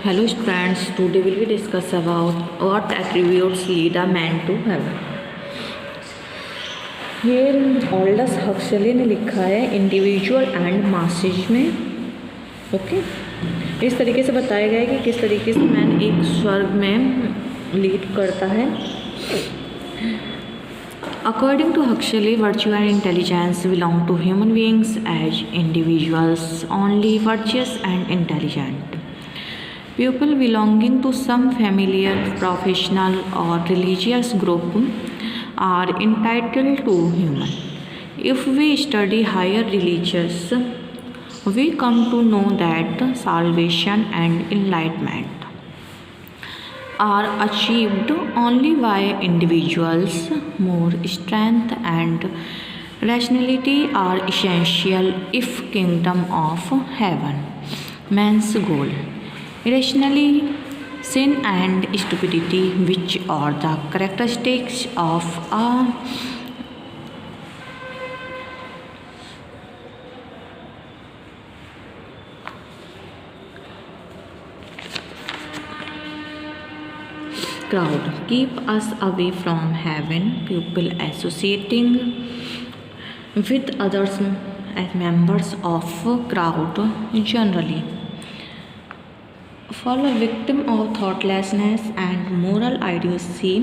Hello friends, today we will discuss about what attributes lead a man to heaven. ये Aldous Huxley ने लिखा है individual and masses में। Okay, इस तरीके से बताया गया है कि किस तरीके से मैन एक स्वर्ग में लीड करता है। According to Huxley, virtue and intelligence belong to human beings as individuals, only virtuous and intelligent. People belonging to some familiar, professional or religious group are entitled to human. If we study higher religions, we come to know that salvation and enlightenment are achieved only by individuals. More strength and rationality are essential if kingdom of heaven, man's goal. Irrationally, sin and stupidity, which are the characteristics of a crowd, keep us away from heaven. People associating with others as members of crowd generally fall a victim of thoughtlessness and moral idiocy.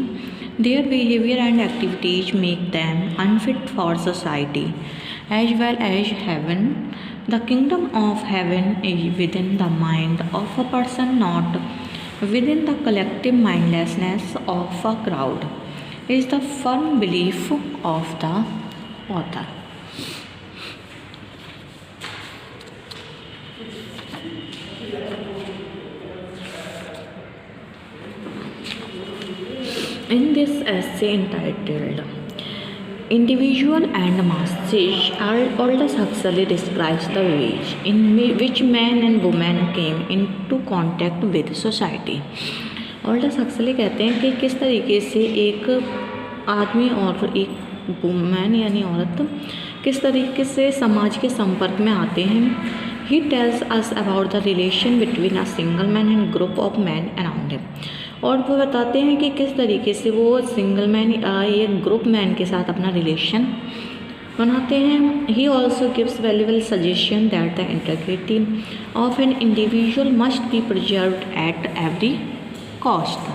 Their behavior and activities make them unfit for society as well as heaven. The kingdom of heaven is within the mind of a person, not within the collective mindlessness of a crowd, is the firm belief of the author. In this essay entitled Individual and Masses, Aldous Huxley describes the ways in which man and woman came into contact with society. Aldous Huxley कहते हैं कि किस तरीके से एक आदमी और एक वुमेन यानी औरत किस तरीके से समाज के संपर्क में आते हैं. He tells us about the relation between a single man and group of man around him. और वो बताते हैं कि किस तरीके से वो सिंगल मैन ये ग्रुप मैन के साथ अपना रिलेशन बनाते हैं. He also gives valuable suggestion that the integrity of an individual must be preserved at every cost.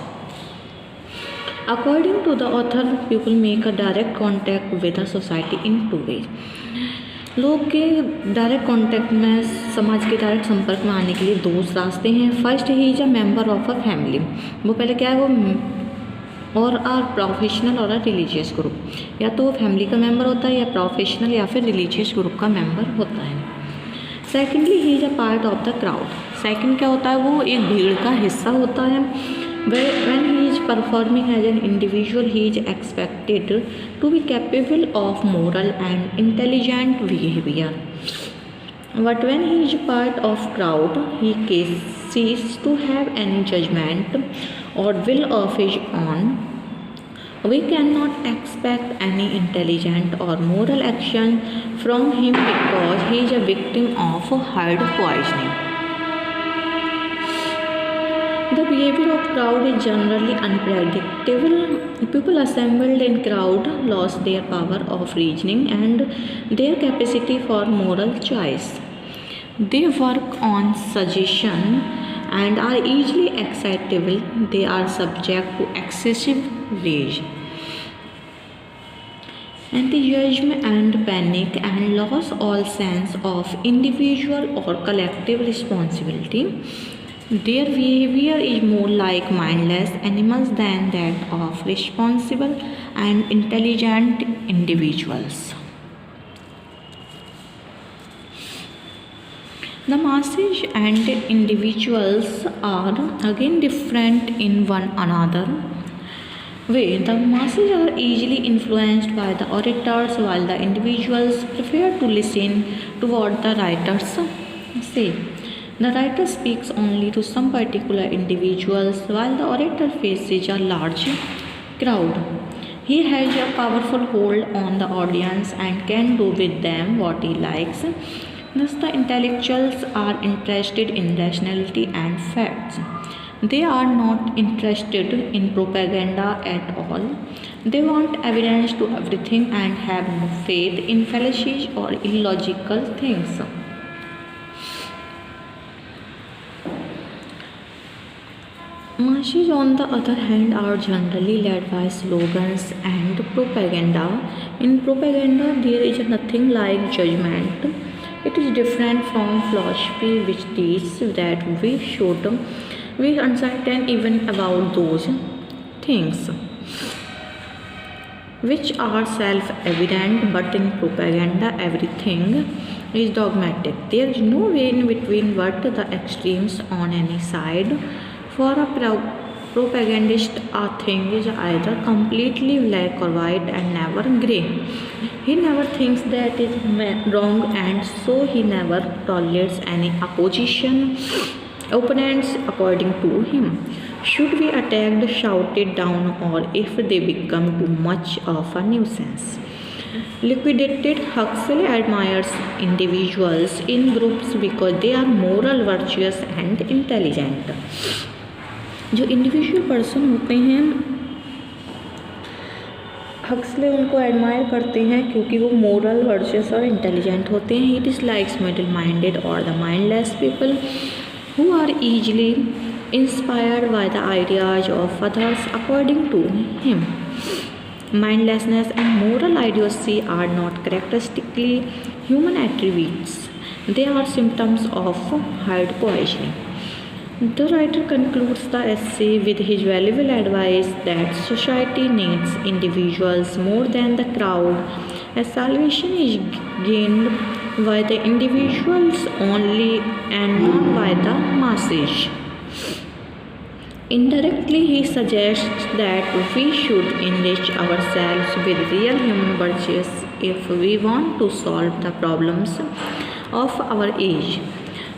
According to the author, people make a direct contact with the society in to ways. लोग के direct contact में समाज के direct संपर्क में आने के लिए दो रास्ते हैं. First, he is a member of a family. वो पहले क्या है, वो और आर प्रोफेशनल और अ रिलीजियस ग्रुप. या तो वो फैमिली का मेंबर होता है या प्रोफेशनल या फिर रिलीजियस ग्रुप का मेंबर होता है. Secondly, he is a part of the crowd. Second क्या होता है, वो एक भीड़ का हिस्सा होता है. When he is performing as an individual, he is expected to be capable of moral and intelligent behavior. But when he is part of crowd, he ceases to have any judgment or will of his own. We cannot expect any intelligent or moral action from him because he is a victim of herd poisoning. The behavior of crowd is generally unpredictable. People assembled in crowd lost their power of reasoning and their capacity for moral choice. They work on suggestion and are easily excitable. They are subject to excessive rage, enthusiasm and panic, and lose all sense of individual or collective responsibility. Their behavior is more like mindless animals than that of responsible and intelligent individuals. The masses and individuals are again different in one another way. The masses are easily influenced by the orators, while the individuals prefer to listen to what the writers say. The writer speaks only to some particular individuals, while the orator faces a large crowd. He has a powerful hold on the audience and can do with them what he likes. Thus, the intellectuals are interested in rationality and facts. They are not interested in propaganda at all. They want evidence to everything and have no faith in fallacies or illogical things. Masses, on the other hand, are generally led by slogans and propaganda. In propaganda, there is nothing like judgment. It is different from philosophy, which teaches that we should be uncertain even about those things which are self evident, but in propaganda, everything is dogmatic. There is no way in between what the extremes on any side. For a propagandist, a thing is either completely black or white and never grey. He never thinks that is wrong, and so he never tolerates any opponents according to him. Should be attacked, shouted down, or if they become too much of a nuisance. Liquidated. Huxley admires individuals in groups because they are moral, virtuous and intelligent. जो individual person होते हैं, Huxley उनको admire करते हैं क्योंकि वो moral, virtuous और intelligent होते हैं. ही डिसलाइक्स मिडिल माइंडेड और the mindless people who are easily inspired by the ideas of others. According to him, mindlessness and moral idiocy are not characteristically human attributes. They are symptoms of herd poisoning. The writer concludes the essay with his valuable advice that society needs individuals more than the crowd, as salvation is gained by the individuals only and not by the masses. Indirectly, he suggests that we should enrich ourselves with real human virtues if we want to solve the problems of our age,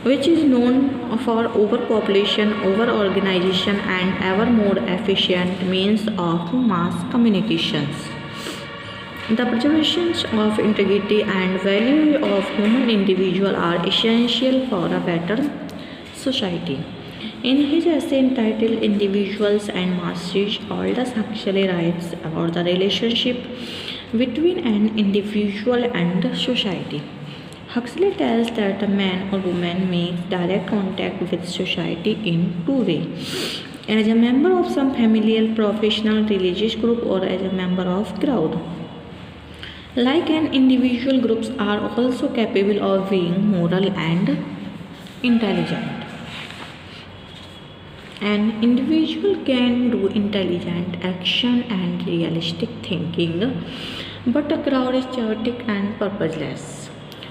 which is known for overpopulation, overorganization, and ever more efficient means of mass communications. The preservation of integrity and value of human individual are essential for a better society. In his essay entitled Individuals and Masses, Aldous Huxley writes about the relationship between an individual and society. Huxley tells that a man or woman makes direct contact with society in two ways: as a member of some familial, professional, religious group, or as a member of crowd. Like an individual, groups are also capable of being moral and intelligent. An individual can do intelligent action and realistic thinking, but a crowd is chaotic and purposeless.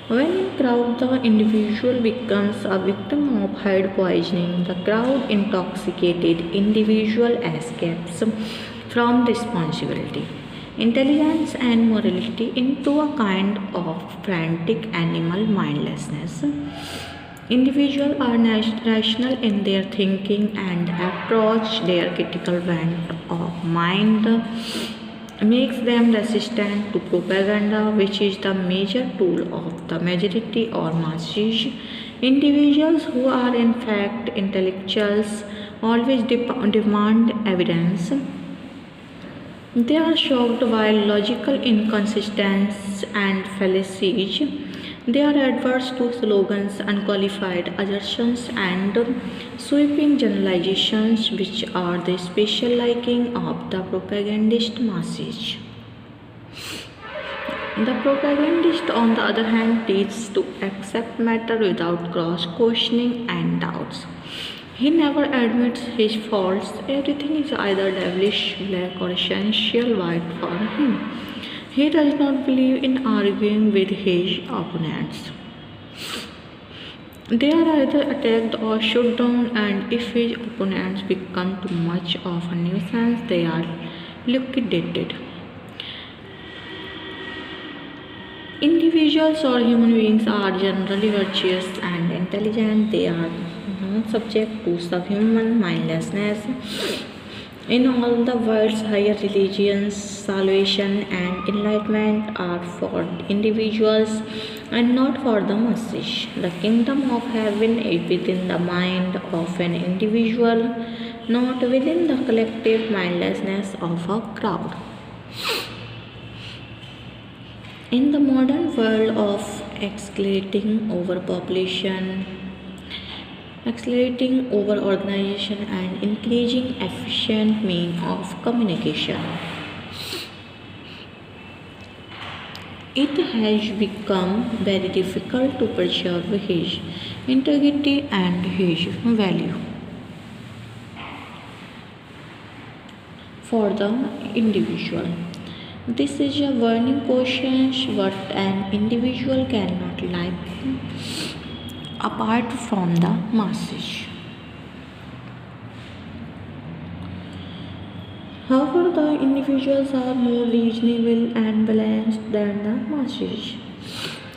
When in crowd, the individual becomes a victim of herd poisoning. The crowd intoxicated individual escapes from responsibility, intelligence and morality into a kind of frantic animal mindlessness. Individuals are rational in their thinking and approach. Their critical bent of mind makes them resistant to propaganda, which is the major tool of the majority or masses. Individuals who are in fact intellectuals always demand evidence. They are shocked by logical inconsistencies and fallacies. They are adverse to slogans, unqualified assertions, and sweeping generalizations, which are the special liking of the propagandist masses. The propagandist, on the other hand, teaches to accept matter without cross-questioning and doubts. He never admits his faults. Everything is either devilish, black, or essential white for him. He does not believe in arguing with his opponents. They are either attacked or shut down, and if his opponents become too much of a nuisance, they are liquidated. Individuals or human beings are generally virtuous and intelligent. They are not subject to subhuman mindlessness. In all the world's higher religions, salvation and enlightenment are for individuals. and not for the masses. The kingdom of heaven is within the mind of an individual, not within the collective mindlessness of a crowd. In the modern world of accelerating over organization and increasing efficient means of communication, it has become very difficult to preserve his integrity and his value for the individual. This is a burning question: what an individual cannot live apart from the masses. However, the individuals are more reasonable and balanced than the masses.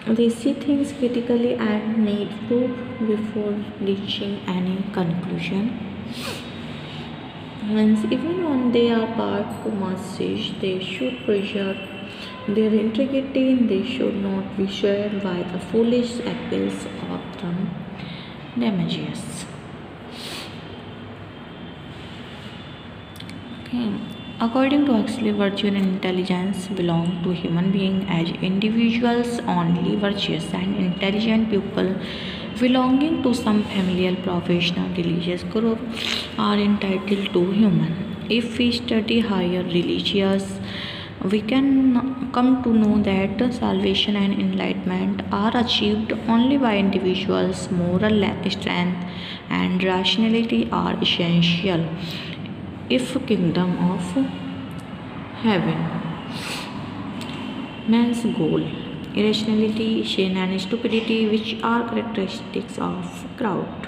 They see things critically and need proof before reaching any conclusion. Hence, even when they are part of masses, they should preserve their integrity. They should not be swayed by the foolish appeals of the demagogues. Okay. According to Huxley, virtue and intelligence belong to human beings as individuals only. Virtuous and intelligent people belonging to some familial, professional, religious group are entitled to human. If we study higher religions, we can come to know that salvation and enlightenment are achieved only by individuals. Moral strength and rationality are essential if kingdom of heaven. Man's goal, irrationality, sin and stupidity, which are characteristics of crowd.